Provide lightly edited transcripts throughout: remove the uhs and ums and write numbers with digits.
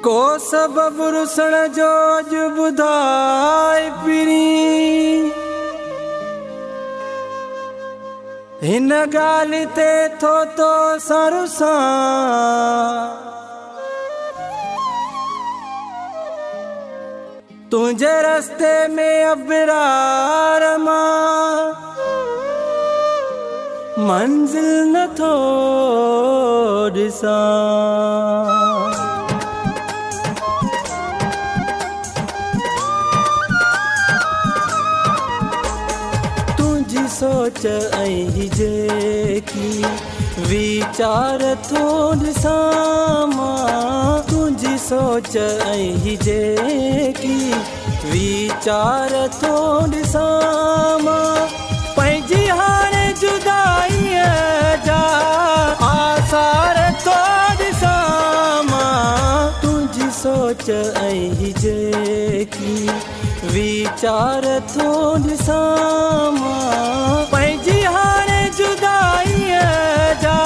को सबब रुसण जो अज बुधाए पिरी हिन गाली ते थो तो सरुसा तुझे रस्ते में अबरार मां मंजिल न थो ॾिसां। तुझी सोच ऐं जेकी वीचार थो ॾिसां मां, तुझी सोच ऐं जेकी वीचार थो ॾिसां मां, पंहिंजी हाणे जुदाईअ जा आसार थो ॾिसां मां। तुझी सोच ऐं जेकी वीचार थो ॾिसां मां, पंहिंजी हाणे जुदाईअ जा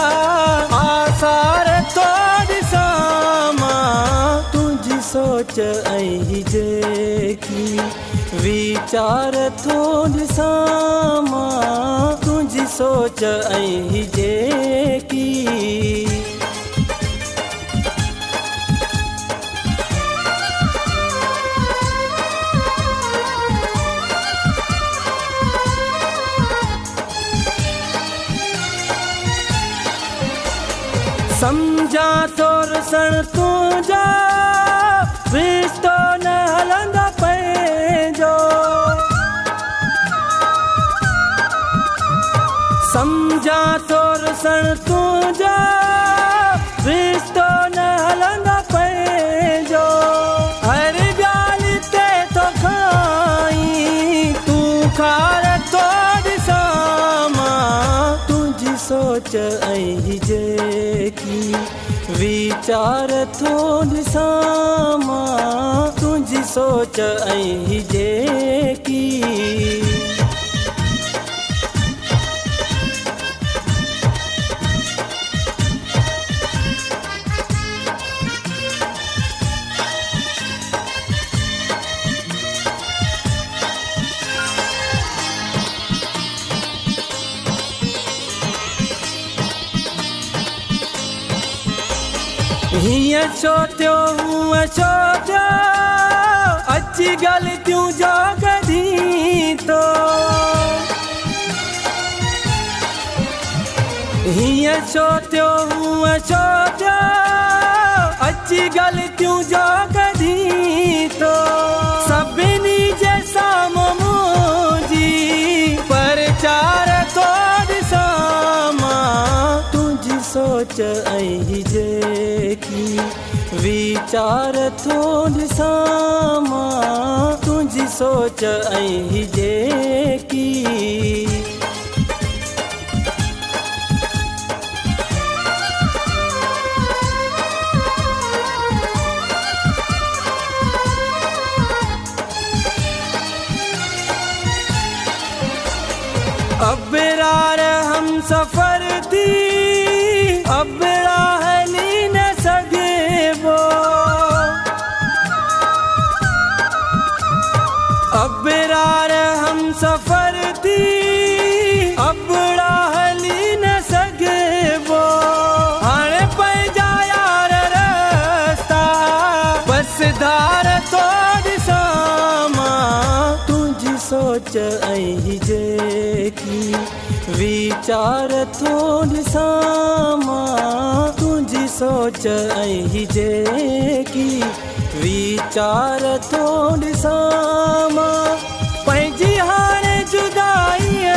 आसार थो ॾिसां मां। तुझी सोच ऐं जेकी वीचार थो ॾिसां मां, तुझी सोच ऐं जेकी। समझा थो रुसण तुंहिंजा रिश्तो न हलंदा पंहिंजो, समझा थो रुसण तुंहिंजा रिश्तो न हलंदा पंहिंजो, हर ॻाल्हि ते थो खाई तूं खार थो ॾिसां मां। तुझी सोच ऐं जेकी वीचार थो ॾिसां मां, तुझी सोच ऐं जेकी। हीअं छो थियो हूअं छो थियो अची ग़लतियूं जो कढी थो, हीअं छो थियो हूअं छो थियो अची ग़लतियूं जो कढी थो, सभिनी जे साम्हूं मुंहिंजी परचार थो ॾिसां मां। तुझी सोच ऐं जेकी वीचार थो ॾिसां मां, तुझी सोच ऐं जेकी। अबरार हम सफर थी अब राह ली न सघिबो, अबरार हम सफर थी अब राह ली न सघिबो, हाणे पंहिंजा यार रस्ता बसि धार थो ॾिसां मां। तुझी सोच ऐं जेकी वीचार थो ॾिसां मां, तुझी सोच ऐं जेकी वीचार थो ॾिसां मां, पंहिंजी हाणे जुदाईअ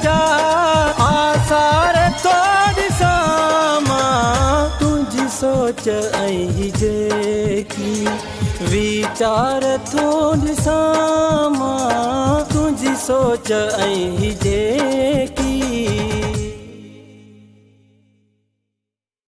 जा आसार थो ॾिसां मां। तुझी सोच ऐं जेकी वीचार थो ॾिसां मां, तुझी सोच ऐं जेकी।